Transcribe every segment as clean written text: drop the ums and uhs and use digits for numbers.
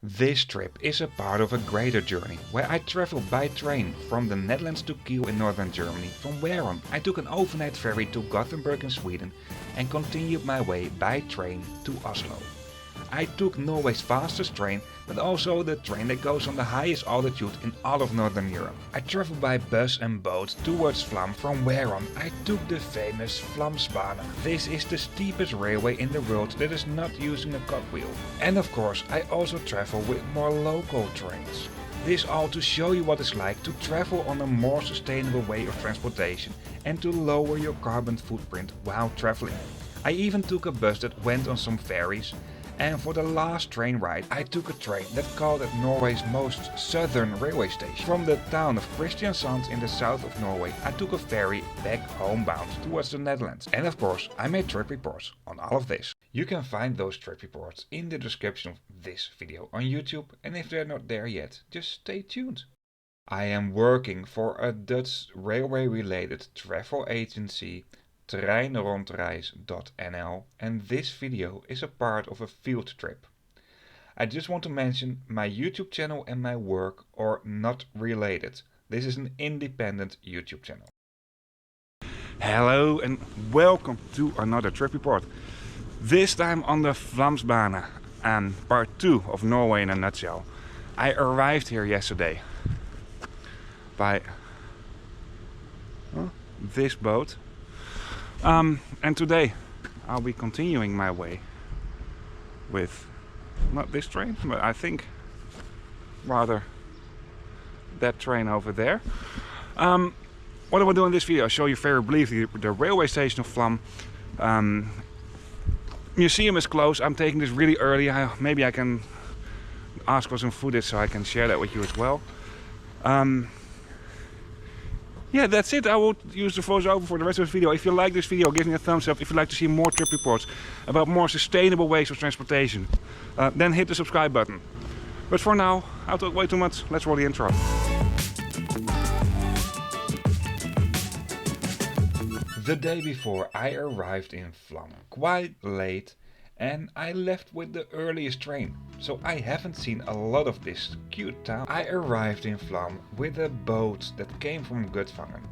This trip is a part of a greater journey where I travel by train from the Netherlands to Kiel in northern Germany, from where on I took an overnight ferry to Gothenburg in Sweden and continued my way by train to Oslo. I took Norway's fastest train, but also the train that goes on the highest altitude in all of Northern Europe. I traveled by bus and boat towards Flam, from where on I took the famous Flåmsbana. This is the steepest railway in the world that is not using a cogwheel. And of course I also travel with more local trains. This all to show you what it's like to travel on a more sustainable way of transportation and to lower your carbon footprint while traveling. I even took a bus that went on some ferries. And for the last train ride I took a train that called at Norway's most southern railway station. From the town of Kristiansand in the south of Norway I took a ferry back homebound towards the Netherlands. And of course I made trip reports on all of this. You can find those trip reports in the description of this video on YouTube, and if they're not there yet, just stay tuned. I am working for a Dutch railway related travel agency, Treinrondreis.nl, and this video is a part of a field trip. I just want to mention my YouTube channel and my work are not related. This is an independent YouTube channel. Hello and welcome to another trip report. This time on the Flåmsbana and part 2 of Norway in a nutshell. I arrived here yesterday by this boat. And today I'll be continuing my way with not this train, but I think rather that train over there. What I will do in this video, I'll show you very briefly the railway station of Flam. Museum is closed. I'm taking this really early. Maybe I can ask for some footage so I can share that with you as well. Yeah, that's it. I will use the voiceover for the rest of the video. If you like this video, give me a thumbs up. If you'd like to see more trip reports about more sustainable ways of transportation, then hit the subscribe button. But for now, I'll talk way too much. Let's roll the intro. The day before I arrived in Flam, quite late, and I left with the earliest train, so I haven't seen a lot of this cute town. I arrived in Flam with a boat that came from Gudvangen.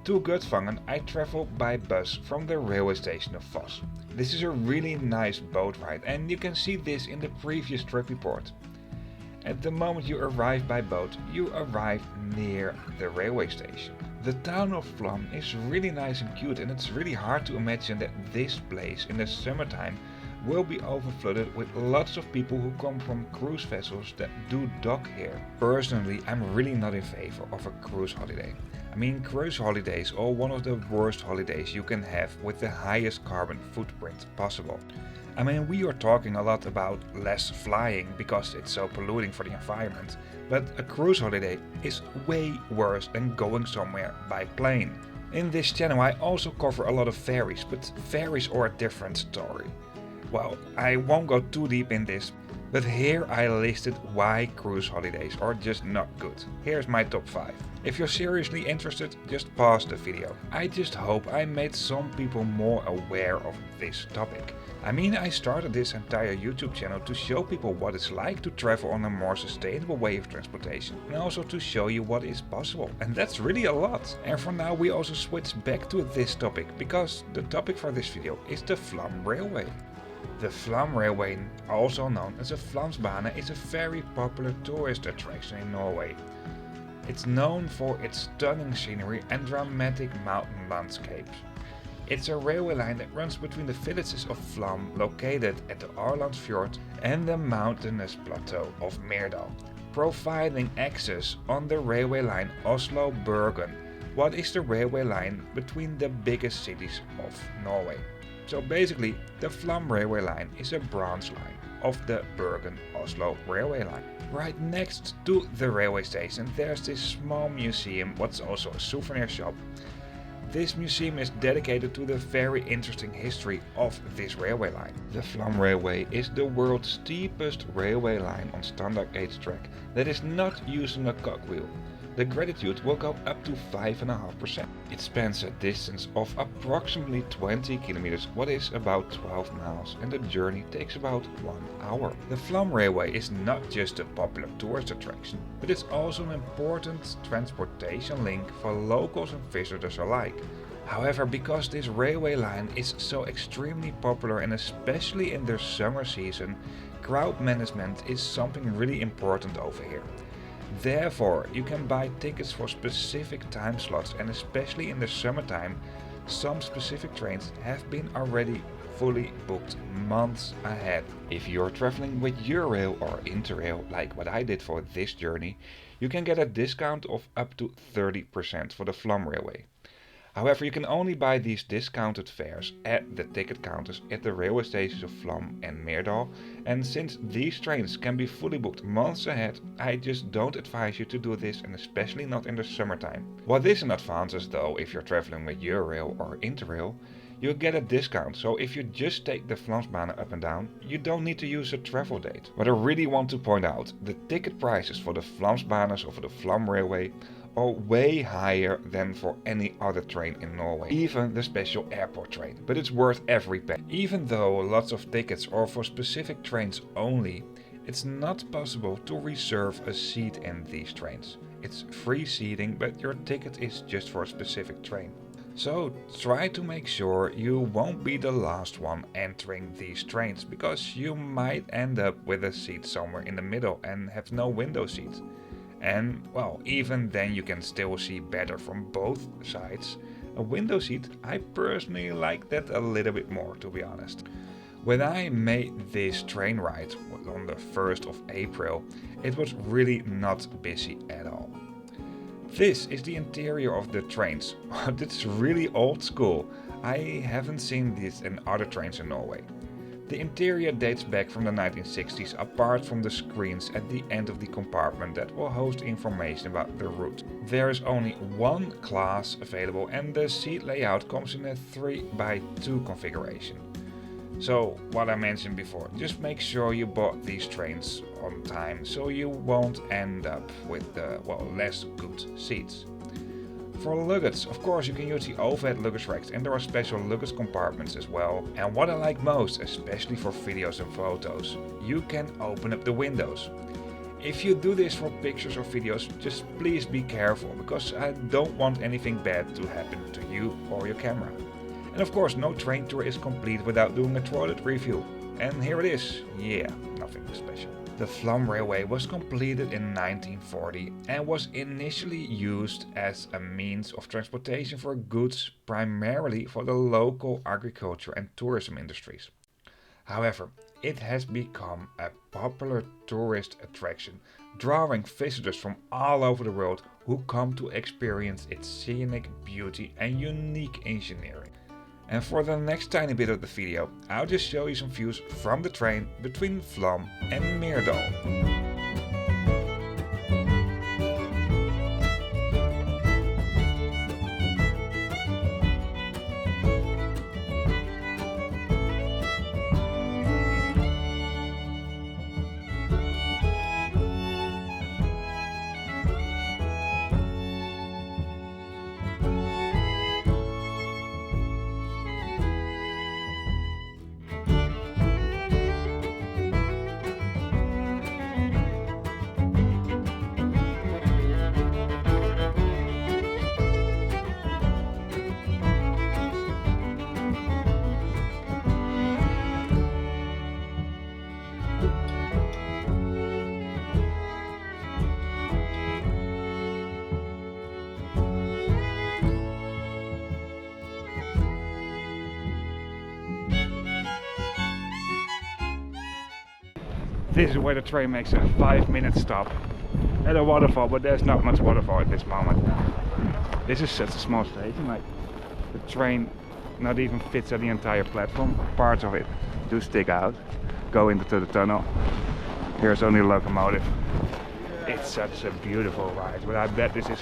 To Gudvangen I traveled by bus from the railway station of Voss. This is a really nice boat ride, and you can see this in the previous trip report. At the moment you arrive by boat, you arrive near the railway station. The town of Flam is really nice and cute, and it's really hard to imagine that this place in the summertime will be overflooded with lots of people who come from cruise vessels that do dock here. Personally, I'm really not in favor of a cruise holiday. I mean, cruise holidays are one of the worst holidays you can have with the highest carbon footprint possible. I mean, we are talking a lot about less flying because it's so polluting for the environment, but a cruise holiday is way worse than going somewhere by plane. In this channel I also cover a lot of ferries, but ferries are a different story. Well, I won't go too deep in this, but here I listed why cruise holidays are just not good. Here's my top 5. If you're seriously interested, just pause the video. I just hope I made some people more aware of this topic. I mean, I started this entire YouTube channel to show people what it's like to travel on a more sustainable way of transportation, and also to show you what is possible, and that's really a lot. And for now we also switch back to this topic, because the topic for this video is the Flam Railway. The Flam Railway, also known as a Flåmsbana, is a very popular tourist attraction in Norway. It's known for its stunning scenery and dramatic mountain landscapes. It's a railway line that runs between the villages of Flam, located at the Aurlandsfjord, and the mountainous plateau of Myrdal, providing access on the railway line Oslo-Bergen, what is the railway line between the biggest cities of Norway. So basically, the Flam railway line is a branch line of the Bergen-Oslo railway line. Right next to the railway station there's this small museum, what's also a souvenir shop. This museum is dedicated to the very interesting history of this railway line. The Flam Railway is the world's steepest railway line on standard gauge track that is not using a cogwheel. the gratitude will go up to 5.5%. It spans a distance of approximately 20 kilometers, what is about 12 miles, and the journey takes about 1 hour. The Flåm Railway is not just a popular tourist attraction, but it's also an important transportation link for locals and visitors alike. However, because this railway line is so extremely popular and especially in the summer season, crowd management is something really important over here. Therefore, you can buy tickets for specific time slots, and especially in the summertime, some specific trains have been already fully booked months ahead. If you're traveling with Eurail or Interrail, like what I did for this journey, you can get a discount of up to 30% for the Flåm Railway. However, you can only buy these discounted fares at the ticket counters at the railway stations of Flåm and Myrdal, and since these trains can be fully booked months ahead, I just don't advise you to do this, and especially not in the summertime. What is an advantage though, if you're traveling with Eurail or Interrail, you'll get a discount, so if you just take the Flåmsbana up and down, you don't need to use a travel date. But I really want to point out, the ticket prices for the Flåmsbanas or for the Flåm Railway are way higher than for any other train in Norway, even the special airport train, but it's worth every penny. Even though lots of tickets are for specific trains only, it's not possible to reserve a seat in these trains. It's free seating, but your ticket is just for a specific train. So try to make sure you won't be the last one entering these trains, because you might end up with a seat somewhere in the middle and have no window seat. And well, even then you can still see better from both sides. A window seat, I personally like that a little bit more, to be honest. When I made this train ride on the 1st of April, it was really not busy at all. This is the interior of the trains. It's really old school. I haven't seen this in other trains in Norway. The interior dates back from the 1960s, apart from the screens at the end of the compartment that will host information about the route. There is only one class available, and the seat layout comes in a 3x2 configuration. So, what I mentioned before, just make sure you bought these trains on time so you won't end up with less good seats. For luggage, of course, you can use the overhead luggage racks, and there are special luggage compartments as well. And what I like most, especially for videos and photos, you can open up the windows. If you do this for pictures or videos, just please be careful, because I don't want anything bad to happen to you or your camera. And of course, no train tour is complete without doing a toilet review. And here it is. Yeah, nothing special. The Flåm Railway was completed in 1940 and was initially used as a means of transportation for goods, primarily for the local agriculture and tourism industries. However, it has become a popular tourist attraction, drawing visitors from all over the world who come to experience its scenic beauty and unique engineering. And for the next tiny bit of the video, I'll just show you some views from the train between Flåm and Myrdal. This is where the train makes a 5-minute stop at a waterfall, but there's not much waterfall at this moment. This is such a small station, like the train not even fits at the entire platform. Parts of it do stick out, go into the tunnel. Here's only a locomotive. It's such a beautiful ride, but I bet this is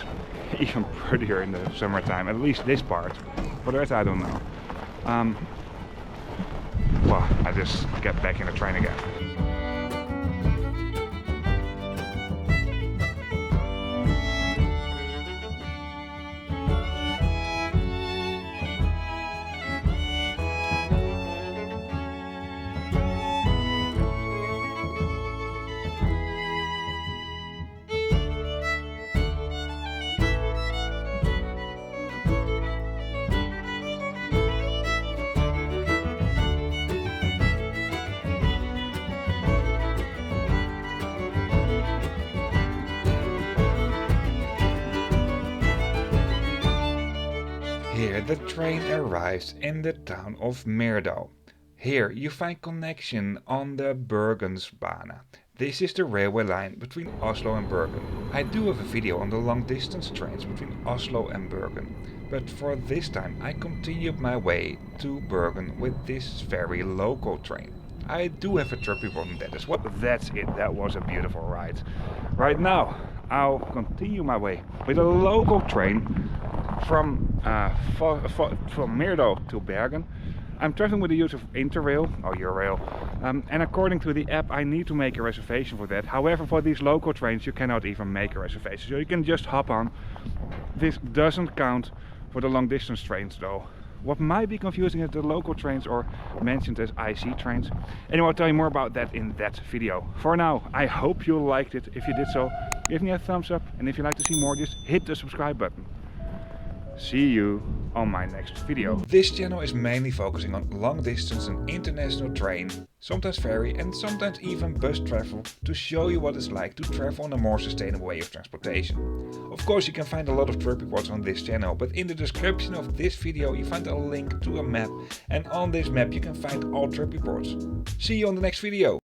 even prettier in the summertime, at least this part. For the rest I don't know. Well, I just get back in the train again. the train arrives in the town of Myrdal. Here you find connection on the Flåmsbana. This is the railway line between Oslo and Bergen. I do have a video on the long distance trains between Oslo and Bergen, but for this time I continued my way to Bergen with this very local train. I do have a trip report on that as well. That's it, that was a beautiful ride. Right now I'll continue my way with a local train from Myrdal to Bergen. I'm traveling with the use of Interrail or Eurail, and according to the app I need to make a reservation for that. However, for these local trains you cannot even make a reservation, so you can just hop on. This doesn't count for the long distance trains though. What might be confusing is the local trains are mentioned as IC trains. Anyway, I'll tell you more about that in that video. For now, I hope you liked it. If you did so, give me a thumbs up, and if you'd like to see more, just hit the subscribe button. See you on my next video. This channel is mainly focusing on long distance and international train, sometimes ferry and sometimes even bus travel, to show you what it's like to travel on a more sustainable way of transportation. Of course, you can find a lot of trip reports on this channel, but in the description of this video you find a link to a map, and on this map you can find all trip reports. See you on the next video.